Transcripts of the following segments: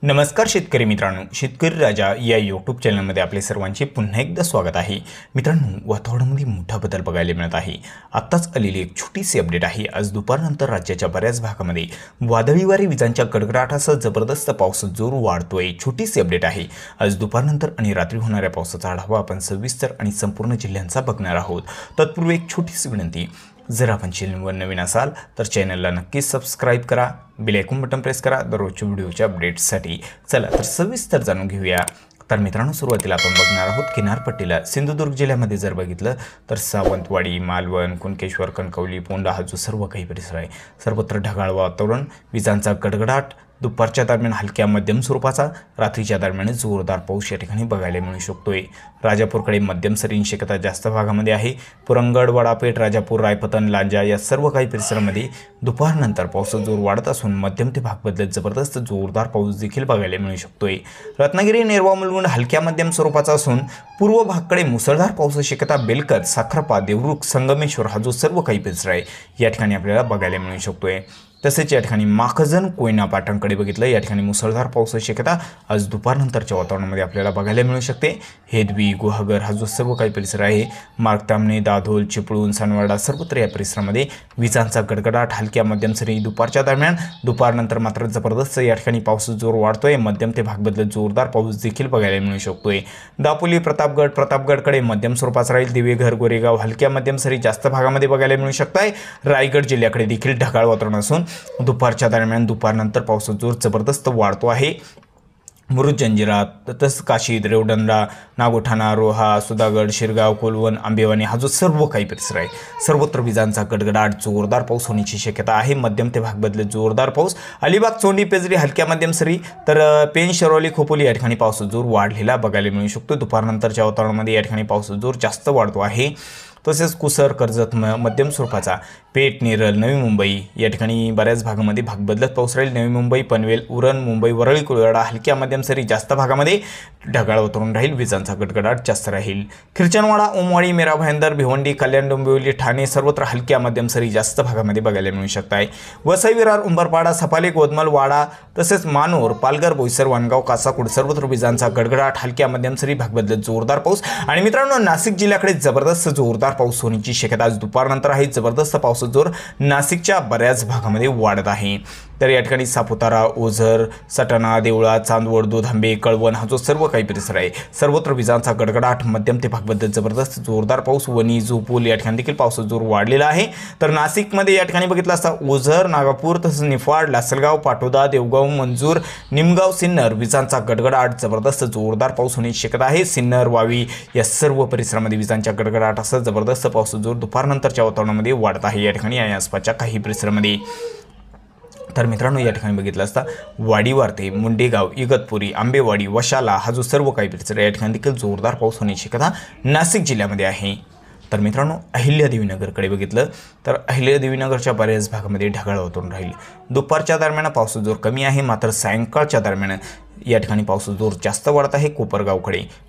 नमस्कार शेतकरी मित्रांनो, शेतकरी राजा या यूट्यूब चॅनलमध्ये आपले सर्वांचे पुन्हा एकदा स्वागत आहे। मित्रांनो, वातावरणामध्ये मोठा बदल बघायला मिळत आहे। आत्ताच आलेली एक छोटीशी अपडेट आहे। आज दुपारनंतर राज्याच्या बऱ्याच भागामध्ये वादळी वारे विजांच्या कडकडाटासह जबरदस्त पाऊस जोर वाढतोय। छोटीशी अपडेट आहे। आज दुपारनंतर आणि रात्री होणाऱ्या पावसाचा आढावा आपण सविस्तर आणि संपूर्ण जिल्ह्यांचा बघणार आहोत। तत्पूर्वी एक छोटीशी विनंती, जर आपण चॅनलवर नवीन असाल तर चॅनलला नक्कीच सबस्क्राइब करा, बेल आयकॉन बटन प्रेस करा दररोजच्या व्हिडिओच्या अपडेट्ससाठी। चला तर सविस्तर जाणून घेऊया। तर मित्रांनो, सुरुवातीला आपण बघणार आहोत किनारपट्टीला। सिंधुदुर्ग जिल्ह्यामध्ये जर बघितलं तर सावंतवाडी, मालवण, कुणकेश्वर, कणकवली, पोंडा हा जो सर्व काही परिसर आहे सर्वत्र ढगाळ वातावरण, विजांचा गडगडाट, दुपारच्या दरम्यान हलक्या मध्यम स्वरूपाचा, रात्रीच्या दरम्यान जोरदार पाऊस या ठिकाणी बघायला मिळू शकतोय। राजापूरकडे मध्यम सरींची शक्यता जास्त भागामध्ये आहे। पुरंगड, वडापेठ, राजापूर, रायपतन, लांजा या सर्व काही परिसरामध्ये दुपारनंतर पावसाचा जोर वाढत असून मध्यम ते भाग बदलत जबरदस्त जोरदार पाऊस देखील बघायला मिळू शकतोय। रत्नागिरी, नेरवा, मुलुंड हलक्या मध्यम स्वरूपाचा असून पूर्व भागाकडे मुसळधार पावसाची शक्यता बेलकत, साखरपा, देवरुख, संगमेश्वर हा जो सर्व काही परिसर आहे या ठिकाणी आपल्याला बघायला मिळू शकतोय। तसेच या ठिकाणी माखजन, कोयना, पाटणकडे बघितलं या ठिकाणी मुसळधार पावसाची शक्यता आज दुपारनंतरच्या वातावरणामध्ये आपल्याला बघायला मिळू शकते। हेदवी, गुहागर हा जो सर्व काही परिसर आहे, मार्गतामणे, दाधोल, चिपळूण, सानवाडा सर्वत्र या परिसरामध्ये विजांचा गडगडाट, हलक्या मध्यम सरी दुपारच्या दरम्यान, दुपारनंतर मात्र जबरदस्त या ठिकाणी पावसाचा जोर वाढतोय। मध्यम ते भाग बदलत जोरदार पाऊस देखील बघायला मिळू शकतोय। दापोली, प्रतापगडकडे मध्यम स्वरूपाचा राहील। दिवेघर, गोरेगाव हलक्या मध्यम सरी जास्त भागामध्ये बघायला मिळू शकताय। रायगड जिल्ह्याकडे देखील ढगाळ वातावरण असून दुपारच्या दरम्यान दुपारनंतर पावसाचा जोर जबरदस्त वाढतो आहे। मुरुड, जंजिरा, तसंच काशीद, रेवदंडा, नागोठाणा, रोहा, सुधागड, शिरगाव, कोलवण, आंबेवाणी हा जो सर्व काही परिसर आहे सर्वत्र विजांचा गडगडाट, जोरदार पाऊस होण्याची शक्यता आहे। मध्यम ते भाग बदलत जोरदार पाऊस। अलिबाग, चोंडी, पेजरी हलक्या मध्यम सरी, तर पेन, शरवली, खोपोली या ठिकाणी पावसाचा जोर वाढलेला बघायला मिळू शकतो। दुपारनंतरच्या वातावरणामध्ये या ठिकाणी पावसाचा जोर जास्त वाढतो आहे। तसेच कुसर, कर्जत मध्यम स्वरूपाचा, पेठ, नेरळ, नवी मुंबई या ठिकाणी बऱ्याच भागामध्ये भाग बदलत पाऊस राहील। नवी मुंबई, पनवेल, उरण, मुंबई, वरळी, कोळवाडा हलक्या मध्यम सरी जास्त भागामध्ये ढगाळ वातावरण राहील। विजांचा गडगडाट जास्त राहील। खिरचनवाडा, ओमवाडी, मीरा भाईंदर, भिवंडी, कल्याण, डोंबिवली, ठाणे सर्वत्र हलक्या मध्यम सरी जास्त भागामध्ये बघायला मिळू शकताय। वसई, विरार, उंबरपाडा, सफाले, गोदमल, वाडा तसेच मानूर, पालघर, बोईसर, वाणगाव, कासाकुड सर्वत्र विजांचा गडगडाट, हलक्या मध्यम सरी भाग बदलत जोरदार पाऊस। आणि मित्रांनो, नाशिक जिल्ह्याकडे जबरदस्त जोरदार पाऊस होण्याची शक्यता आज दुपारनंतर आहे। जबरदस्त पावसाचा जोर नाशिकच्या बऱ्याच भागामध्ये वाढत आहे। तर या ठिकाणी सापुतारा, ओझर, सटाणा, देवळा, चांदवड, दोधांबे, कळवण हा जो सर्व काही परिसर आहे सर्वत्र विजांचा गडगडाट, मध्यम ते भाग बदलत जबरदस्त जोरदार पाऊस। वणी, जोपूल या ठिकाणी देखील पावसाचा जोर वाढलेला आहे। तर नाशिकमध्ये या ठिकाणी बघितलं असता ओझर, नागापूर तसंच निफाड, लासलगाव, पाटोदा, देवगाव, मंजूर, निमगाव, सिन्नर विजांचा गडगडाट, जबरदस्त जोरदार पाऊस होण्याची शक्यता आहे। सिन्नर, वावी या सर्व परिसरामध्ये विजांच्या गडगडाटासह जबरदस्त पावसाचा जोर दुपारनंतरच्या वातावरणामध्ये वाढत आहे या ठिकाणी आणि आसपासच्या काही परिसरामध्ये। तर मित्रांनो, या ठिकाणी बघितलं असता वाडीवार ते मुंडेगाव, इगतपुरी, आंबेवाडी, वशाला हा जो सर्व काही परिसर या ठिकाणी देखील जोरदार पाऊस होण्याची शक्यता नाशिक जिल्ह्यामध्ये आहे। तर मित्रांनो, अहिल्यादेवीनगरकडे बघितलं तर अहिल्यादेवीनगरच्या बऱ्याच भागामध्ये ढगाळ वातावरण राहील। दुपारच्या दरम्यान पावसाचा जोर कमी आहे, मात्र सायंकाळच्या दरम्यान या ठिकाणी पावसाचा जोर जास्त वाढत आहे।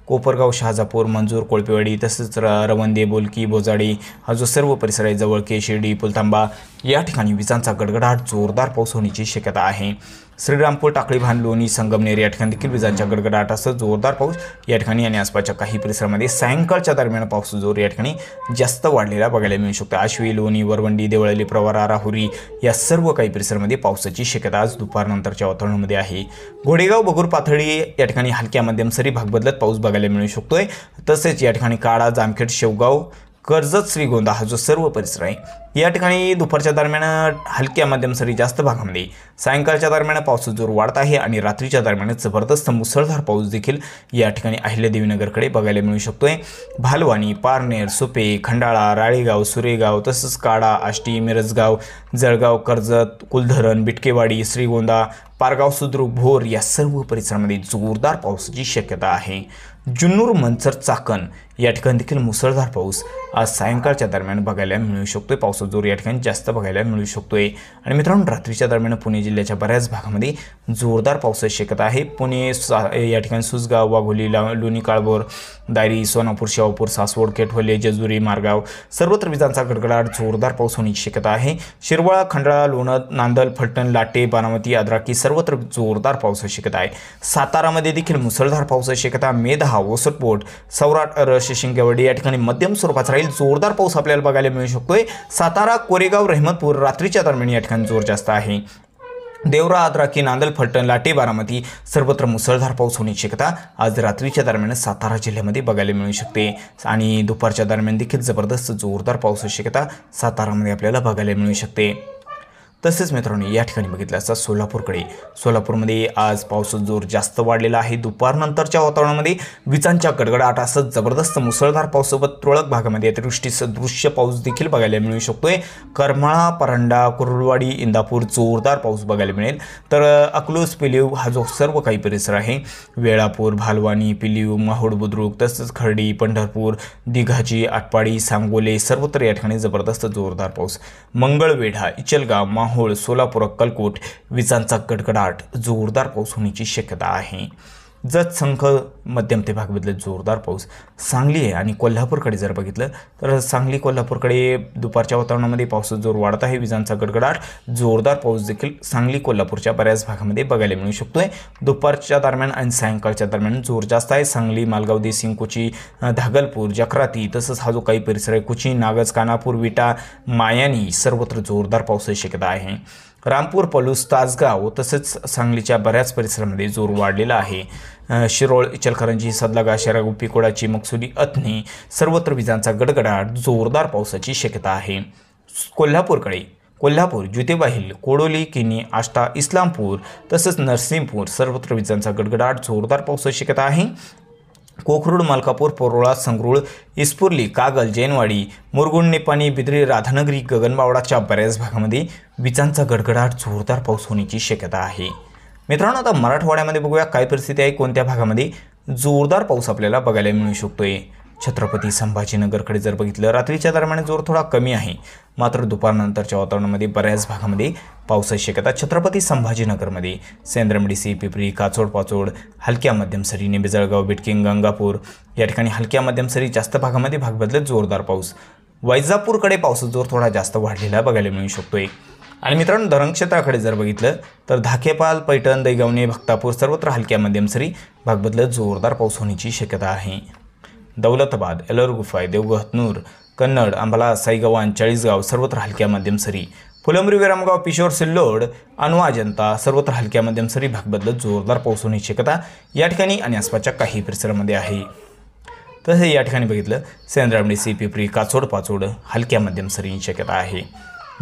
कोपरगाव, शहाजापूर, मंजूर, कोळपेवाडी तसेच रवंदे, बोलकी, बोजाडी हा जो सर्व परिसर आहे, जवळके, शिर्डी, पुलतांबा या ठिकाणी विजांचा गडगडाट, जोरदार पाऊस होण्याची शक्यता आहे। श्रीरामपूर, टाकळी, भान, लोणी, संगमनेर या ठिकाणी देखील विजांच्या गडगडाटासह जोरदार पाऊस या ठिकाणी आणि आसपासच्या काही परिसरामध्ये सायंकाळच्या दरम्यान पावसाचा जोर या ठिकाणी जास्त वाढलेला बघायला मिळू शकतो। आश्वी, लोणी, वरवंडी, देवळाली, प्रवरा, राहुरी या सर्व काही परिसरामध्ये पावसाची शक्यता आज दुपारनंतरच्या वातावरणामध्ये आहे। घोडेगाव, बगूर, पाथर्डी या ठिकाणी हलक्या मध्यम सरी भाग बदलत पाऊस बघायला मिळू शकतोय। तसेच या ठिकाणी काळा, जामखेड, शेवगाव, कर्जत, श्रीगोंदा हा जो सर्व परिसर आहे या ठिकाणी दुपारच्या दरम्यान हलक्या मध्यम सरी जास्त भागामध्ये, सायंकाळच्या दरम्यान पावसाचा जोर वाढत आहे आणि रात्रीच्या दरम्यान जबरदस्त मुसळधार पाऊस देखील या ठिकाणी अहिल्यादेवीनगरकडे बघायला मिळू शकतोय। भालवाणी, पारनेर, सुपे, खंडाळा, राळेगाव, सुरेगाव तसंच काडा, आष्टी, मिरजगाव, जळगाव, कर्जत, कुलधरण, बिटकेवाडी, श्रीगोंदा, पारगाव, सुद्रुक, भोर या सर्व परिसरामध्ये जोरदार पावसाची शक्यता आहे। जुन्नूर, मंचर, चाकण या ठिकाणी देखील मुसळधार पाऊस आज सायंकाळच्या दरम्यान बघायला मिळू शकतोय। पावसाचा जोर या ठिकाणी जास्त बघायला मिळू शकतोय। आणि मित्रांनो रात्रीच्या दरम्यान पुणे जिल्ह्याच्या बऱ्याच भागामध्ये जोरदार पावसाची शक्यता आहे। पुणे या ठिकाणी सुसगाव, वाघोली, लोणी, काळभोर, दायरी, सोनापूर, शेवापूर, सासवड, केटवले, जेजुरी, मारगाव सर्वत्र विजांचा गडगडाट जोरदार पाऊस होण्याची शक्यता आहे। शिरवळा, खंडाळा, लोणंद, नांदल, फलटण, लाटे, बारामती, आद्राकी सर्वत्र जोरदार पावसाची शक्यता आहे। सातारामध्ये देखील मुसळधार पावसाची शक्यता। मेधा, ओसरपोट, सौराट, रश, शिंगेवाडी या ठिकाणी मध्यम स्वरूपाचा राहील। जोरदार पाऊस आपल्याला बघायला मिळू शकतोय। सातारा, कोरेगाव, रहमतपूर रात्रीच्या दरम्यान या ठिकाणी जोर जास्त आहे। देवरा, आद्राकी, नांदल, फलटण, लाटे, बारामती सर्वत्र मुसळधार पाऊस होण्याची शक्यता आज रात्रीच्या दरम्यान सातारा जिल्ह्यामध्ये बघायला मिळू शकते। आणि दुपारच्या दरम्यान देखील जबरदस्त जोरदार पावसाची शक्यता सातारामध्ये आपल्याला बघायला मिळू शकते। तसेच मित्रांनो या ठिकाणी बघितलं असता सोलापूरमध्ये आज पावसाचा जोर जास्त वाढलेला आहे। दुपारनंतरच्या वातावरणामध्ये विजांच्या गडगडाटासह जबरदस्त मुसळधार पावसासोबत तुरळक भागामध्ये अतिवृष्टी सदृश्य पाऊस देखील बघायला मिळू शकतोय। करमाळा, परांडा, कुर्डुवाडी, इंदापूर जोरदार पाऊस बघायला मिळेल। तर अकलूज, पिलीव हा जो सर्व काही परिसर आहे, वेळापूर, भालवानी, पिलीव, माहूड, बुद्रुक तसेच खर्डी, पंढरपूर, दिघाची, आटपाडी, सांगोले सर्वत्र या ठिकाणी जबरदस्त जोरदार पाऊस। मंगळवेढा, इचलगाव, माहूड, सोलापूर, अक्कलकोट विजांचा गडगडाट जोरदार पाऊस होण्याची शक्यता आहे। जत, संख, मध्यम ते भाग बदलत जोरदार पाऊस। सांगली आहे आणि कोल्हापूरकडे जर बघितलं तर सांगली, कोल्हापूरकडे दुपारच्या वातावरणामध्ये पावसाचा जोर वाढत आहे। विजांचा गडगडाट जोरदार पाऊस देखील सांगली, कोल्हापूरच्या बऱ्याच भागामध्ये बघायला मिळू शकतोय। दुपारच्या दरम्यान आणि सायंकाळच्या दरम्यान जोर जास्त आहे। सांगली, मालगाव, देसिंग, कुची, धागलपूर, जकराती तसंच हा जो काही परिसर आहे कुची, नागज, कानापूर, विटा, मायानी सर्वत्र जोरदार पावसाची शक्यता आहे। रामपूर, पलूस, तासगाव तसेच सांगलीच्या बऱ्याच परिसरामध्ये जोर वाढलेला आहे। शिरोळ, इचलकरंजी, सदलगा, शेरागू, पिकोडाची, मकसुदी, अथणी सर्वत्र विजांचा गडगडाट जोरदार पावसाची शक्यता आहे। कोल्हापूर, ज्योतिबा हिल, कोडोली, किनी, आष्टा, इस्लामपूर तसेच नरसिंहपूर सर्वत्र विजांचा गडगडाट जोरदार पावसाची शक्यता आहे। कोखरूड, मलकापूर, पोरोळा, संगरूळ, इस्पुर्ली, कागल, जैनवाडी, मुरगुण, निपाणी, बिद्री, राधानगरी, गगनबावडाच्या बऱ्याच भागामध्ये विजांचा गडगडाट जोरदार पाऊस होण्याची शक्यता आहे। मित्रांनो आता मराठवाड्यामध्ये बघूया काय परिस्थिती आहे, कोणत्या भागामध्ये जोरदार पाऊस आपल्याला बघायला मिळू शकतोय। छत्रपती संभाजीनगरकडे जर बघितलं रात्रीच्या दरम्यान जोर थोडा कमी आहे, मात्र दुपारनंतरच्या वातावरणामध्ये बऱ्याच भागामध्ये पावसाची शक्यता। छत्रपती संभाजीनगरमध्ये सेंद्रमडीसी, पिपरी, काचोड, पाचोड हलक्या मध्यम सरी, निंबे, जळगाव, बिटकिंग, गंगापूर या ठिकाणी हलक्या मध्यम सरी, जास्त भागामध्ये भाग बदलत जोरदार पाऊस। वैजापूरकडे पावसाचा जोर थोडा जास्त वाढलेला बघायला मिळू शकतोय। आणि मित्रांनो धरण क्षेत्राकडे जर बघितलं तर धाकेपाल, पैठण, दैगवणे, भक्तापूर सर्वत्र हलक्या मध्यम सरी भाग बदलत जोरदार पाऊस होण्याची शक्यता आहे। दौलताबाद, एलोर गुफाय, देवगह, हतनूर, कन्नड, अंबाला, साईगव्हाण, चाळीसगाव सर्वत्र हलक्या मध्यम सरी। फुलंब्री, विरामगाव, पिशोर, सिल्लोड, अनवा, जनता सर्वत्र हलक्या मध्यम सरी भाग बदलत जोरदार पाऊस होण्याची शक्यता या ठिकाणी आणि आसपासच्या काही परिसरामध्ये आहे। तसे या ठिकाणी बघितलं सेंद्रामडीसी, पिपरी, काचोड, पाचोड हलक्या मध्यम सरीची शक्यता आहे।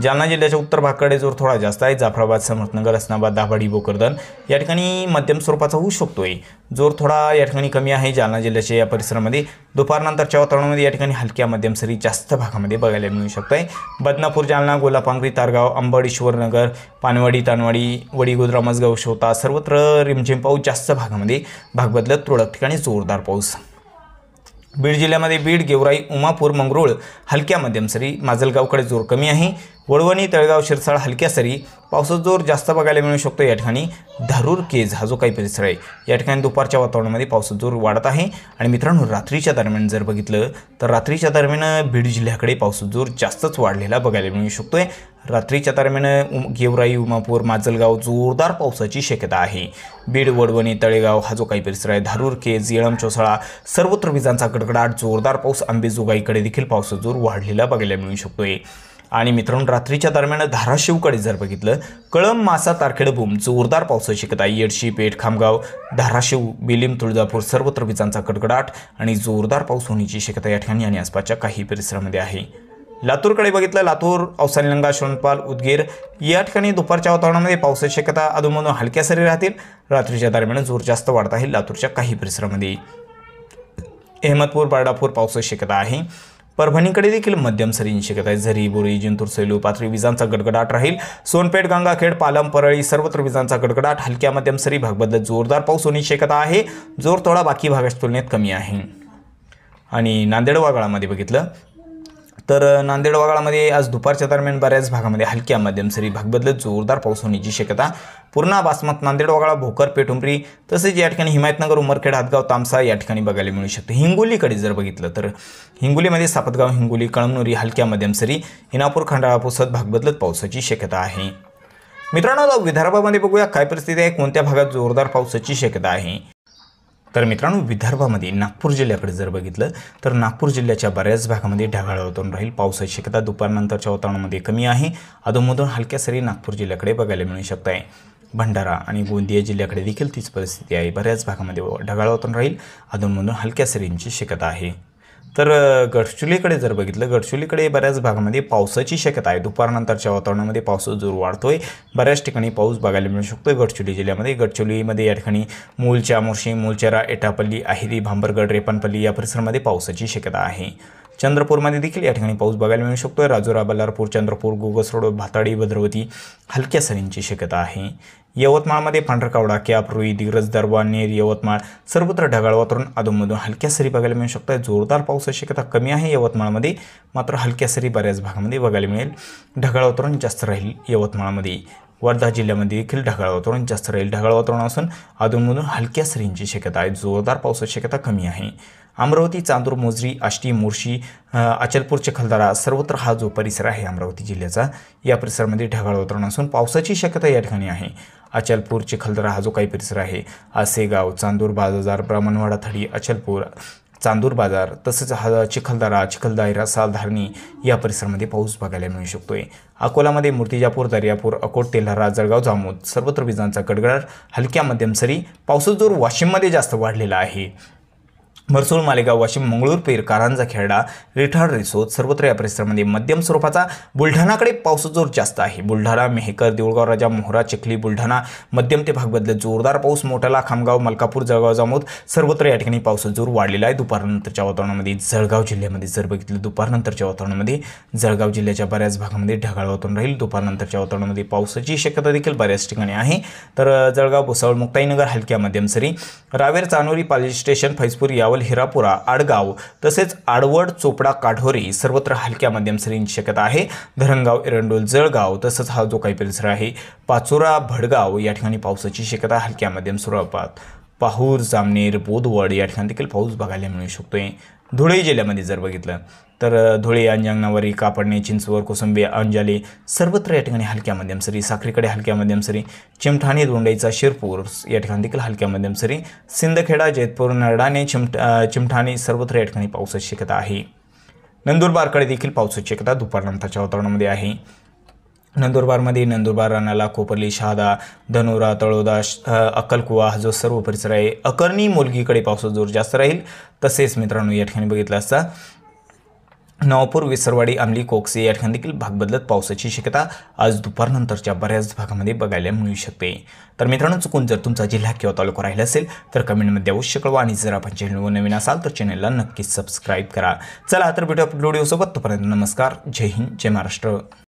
जालना जिल्ह्याच्या उत्तर भागाकडे जोर थोडा जास्त आहे। जाफराबाद, समर्थनगर, हसनाबाद, दाभाडी, भोकरदन या ठिकाणी मध्यम स्वरूपाचा होऊ शकतोय। जोर थोडा या ठिकाणी कमी आहे जालना जिल्ह्याच्या या परिसरामध्ये। दुपारनंतरच्या वातावरणामध्ये या ठिकाणी हलक्या मध्यम सरी जास्त भागामध्ये बघायला मिळू शकतंय। बदनापूर, जालना, गोलापांगरी, तारगाव, अंबड, ईश्वरनगर, पानवाडी, तानवाडी, वडी, गोद्रा, मसगाव, शोता सर्वत्र रिमझिम पाऊस, जास्त भागामध्ये भाग बदलत तुरळक ठिकाणी जोरदार पाऊस। बीड जिल्ह्यामध्ये बीड, गेवराई, उमापूर, मंगरूळ हलक्या मध्यम सरी। माजलगावकडे जोर कमी आहे। वडवणी, तळगाव, शिरसाळ हलक्या सरी। पावसाचा जोर जास्त बघायला मिळू शकतो या ठिकाणी धारूर, केज हा जो काही परिसर आहे या ठिकाणी दुपारच्या वातावरणामध्ये पावसाचा जोर वाढत आहे। आणि मित्रांनो रात्रीच्या दरम्यान जर बघितलं तर रात्रीच्या दरम्यान बीड जिल्ह्याकडे पावसाचा जोर जास्तच वाढलेला बघायला मिळू शकतोय। रात्रीच्या दरम्यान गेवराई, उमापूर, माजलगाव जोरदार पावसाची शक्यता आहे। बीड, वडवणी, तळेगाव हा जो काही परिसर आहे, धारूर, केज, येळम, चोसाळा सर्वत्र विजांचा गडगडाट जोरदार पाऊस। अंबेजोगाईकडे देखील पावसाचा जोर वाढलेला बघायला मिळू शकतोय। आणि मित्रांनो रात्रीच्या दरम्यान धाराशिवकडे जर बघितलं कळंब, मासा, तारखेडबूम जोरदार पावसाची शक्यता। येडशी, पेठ, खामगाव, धाराशिव, बेलीम, तुळजापूर सर्वत्र विजांचा गडगडाट आणि जोरदार पाऊस होण्याची शक्यता या ठिकाणी आणि आसपासच्या काही परिसरामध्ये आहे। लातूरकडे बघितलं लातूर, औसानिलंगा, शोणपाल, उदगीर या ठिकाणी दुपारच्या वातावरणामध्ये पावसाची शक्यता अधूनमधून हलक्या सरी राहतील। रात्रीच्या दरम्यान जोर जास्त वाढत आहे लातूरच्या काही परिसरामध्ये। अहमदपूर, बारडापूर पावसाची शक्यता आहे। परभणीकडे देखील मध्यम सरींची शक्यता आहे। झरी, बोरी, जिंतूर, सेलू, पाथरी विजांचा गडगडाट राहील। सोनपेठ, गंगाखेड, पालम, परळी सर्वत्र विजांचा गडगडाट हलक्या मध्यम सरी भाग बदलत जोरदार पाऊस होण्याची शक्यता आहे। जोर थोडा बाकी भागाच्या तुलनेत कमी आहे। आणि नांदेड वाघाळामध्ये बघितलं तर नांदेड वाघाळामध्ये आज दुपारच्या दरम्यान बऱ्याच भागामध्ये हलक्या मध्यम सरी भाग बदलत जोरदार पाऊस होण्याची शक्यता. पूर्णा, बासमत, नांदेड वाघाळा, भोकर, पेठुंबरी तसेच या ठिकाणी हिमायतनगर, उमरखेड, हातगाव, तामसा या ठिकाणी बघायला मिळू शकते. हिंगोलीकडे जर बघितलं तर हिंगोलीमध्ये सापतगाव, हिंगोली, कळमनुरी हलक्या मध्यम सरी, हिनापूर, खंडाळा, पुसद भाग बदलत पावसाची शक्यता आहे. मित्रांनो, विदर्भामध्ये बघूया काय परिस्थिती आहे, कोणत्या भागात जोरदार पावसाची शक्यता आहे. तर मित्रांनो, विदर्भामध्ये नागपूर जिल्ह्याकडे जर बघितलं तर नागपूर जिल्ह्याच्या बऱ्याच भागामध्ये ढगाळ वातावरण राहील. पावसाची शक्यता दुपारनंतरच्या वातावरणामध्ये कमी आहे. अधूनमधून हलक्या सरी नागपूर जिल्ह्याकडे बघायला मिळू शकत आहे. भंडारा आणि गोंदिया जिल्ह्याकडे देखील तीच परिस्थिती आहे. बऱ्याच भागामध्ये ढगाळ वातावरण राहील. अधूनमधून हलक्या सरींची शक्यता आहे. तर गडचिरोलीकडे जर बघितलं, गडचिरोलीकडे बऱ्याच भागामध्ये पावसाची शक्यता आहे. दुपारनंतरच्या वातावरणामध्ये पावसाचा जोर वाढतोय. बऱ्याच ठिकाणी पाऊस बघायला मिळू शकतो गडचिरोली जिल्ह्यामध्ये. गडचिरोलीमध्ये या ठिकाणी मूलच्या, मोर्शी, मूलचेरा, एटापल्ली, आहिरी, भांबरगड, रेपनपल्ली या परिसरामध्ये पावसाची शक्यता आहे. चंद्रपूरमध्ये देखील या ठिकाणी पाऊस बघायला मिळू शकतो. राजुरा, बल्लारपूर, चंद्रपूर, गोगसरोड, भाताडी, भद्रावती हलक्या सरींची शक्यता आहे. यवतमाळमध्ये पांढरकवडा, कॅप, रुई, दिग्रज, दरवा, नेर, यवतमाळ सर्वत्र ढगाळ वातावरण, अधूनमधून हलक्या सरी बघायला मिळू शकतात. जोरदार पावसाची शक्यता कमी आहे यवतमाळमध्ये, मात्र हलक्या सरी बऱ्याच भागामध्ये बघायला मिळेल. ढगाळ वातावरण जास्त राहील यवतमाळमध्ये. वर्धा जिल्ह्यामध्ये देखील ढगाळ वातावरण जास्त राहील. ढगाळ वातावरण असून अधूनमधून हलक्या सरींची शक्यता आहे. जोरदार पावसाची शक्यता कमी आहे. अमरावती, चांदूर, मोजरी, आष्टी, मोर्शी, अचलपूर, चिखलदरा सर्वत्र हा जो परिसर आहे अमरावती जिल्ह्याचा, या परिसरामध्ये ढगाळ वातावरण असून पावसाची शक्यता या ठिकाणी आहे. अचलपूर, चिखलदरा हा जो काही परिसर आहे, आसेगाव, चांदूर बाजार, ब्राह्मणवाडा, थडी, अचलपूर, चांदूर बाजार तसेच हा चिखलदरा, चिखलदायरा, सालधारणी या परिसरामध्ये पाऊस बघायला मिळू शकतोय. अकोलामध्ये मूर्तिजापूर, दर्यापूर, अकोट, तेल्हारा, जळगाव, जामोद सर्वत्र विजांचा कडकडाट, हलक्या मध्यम सरी. पावसाचा जोर वाशिममध्ये जास्त वाढलेला आहे. मरसूळ, मालेगाव, वाशिम, मंगळूर, पेर, कारंजा, खेरडा, रिठाड, रिसोद सर्वत्र या परिसरामध्ये मध्यम स्वरूपाचा. बुलढाणाकडे पावसाचा जोर जास्त आहे. बुलढाणा, मेहकर, देऊळगाव, राजा, मोहरा, चिखली, बुलढाणा मध्यम ते भाग बदलत जोरदार पाऊस. मोठाला, खामगाव, मलकापूर, जळगाव, जामोद सर्वत्र या ठिकाणी पावसाचा जोर वाढलेला आहे. दुपारनंतरच्या वातावरणामध्ये जळगाव जिल्ह्यामध्ये जर बघितलं, दुपारनंतरच्या वातावरणामध्ये जळगाव जिल्ह्याच्या बऱ्याच भागामध्ये ढगाळ वातावरण राहील. दुपारनंतरच्या वातावरणामध्ये पावसाची शक्यता देखील बऱ्याच ठिकाणी आहे. तर जळगाव, भुसावळ, मुक्ताईनगर हलक्या मध्यम सरी. रावेर, चानोरी, पाली स्टेशन, फैजपूर, यावल, हिरापुरा, आडगाव तसेच आडवड, चोपडा, काढोरी सर्वत्र हलक्या मध्यम सरींची शक्यता आहे. धरणगाव, एरंडोल, जळगाव तसंच हा जो काही परिसर आहे पाचोरा, भडगाव या ठिकाणी पावसाची शक्यता हलक्या मध्यम स्वरूपात. पाहूर, जामनेर, बोदवड या ठिकाणी देखील पाऊस बघायला मिळू शकतोय. धुळे जिल्ह्यामध्ये जर बघितलं तर धुळे, अंजंगनावरी, कापडणे, चिंचवड, कोसंबी, अंजाले सर्वत्र या ठिकाणी हलक्या मध्यम सरी. साखरीकडे हलक्या मध्यम सरी. चिमठाणे, दोंडाईचा, शिरपूर या ठिकाणी देखील हलक्या मध्यम सरी. सिंदखेडा, जैतपूर, नरडाणे, चिमठाणे सर्वत्र या ठिकाणी पावसाची शक्यता आहे. नंदुरबारकडे देखील पावसाची शक्यता दुपारनंतरच्या वातावरणामध्ये आहे. नंदुरबारमध्ये नंदुरबार, रानाला, कोपरली, शहादा, धनोरा, तळोदा, अक्कलकुवा हा जो सर्व परिसर आहे. अकर्णी, मुलगीकडे पावसाचा जोर जास्त राहील. तसेच मित्रांनो या ठिकाणी बघितलं असता नवापूर, विसरवाडी, आमली, कोकसे या ठिकाणी देखील भाग बदलत पावसाची शक्यता आज दुपारनंतरच्या बऱ्याच भागामध्ये बघायला मिळू शकते. तर मित्रांनो, चुकून जर तुमचा जिल्हा किंवा तालुका राहिला असेल तर कमेंटमध्ये अवश्य कळवा आणि जर आपण चॅनलवर नवीन असाल तर चॅनलला नक्कीच सबस्क्राईब करा. चला तर भेटूया व्हिडिओसोबत. तोपर्यंत नमस्कार, जय हिंद, जय महाराष्ट्र.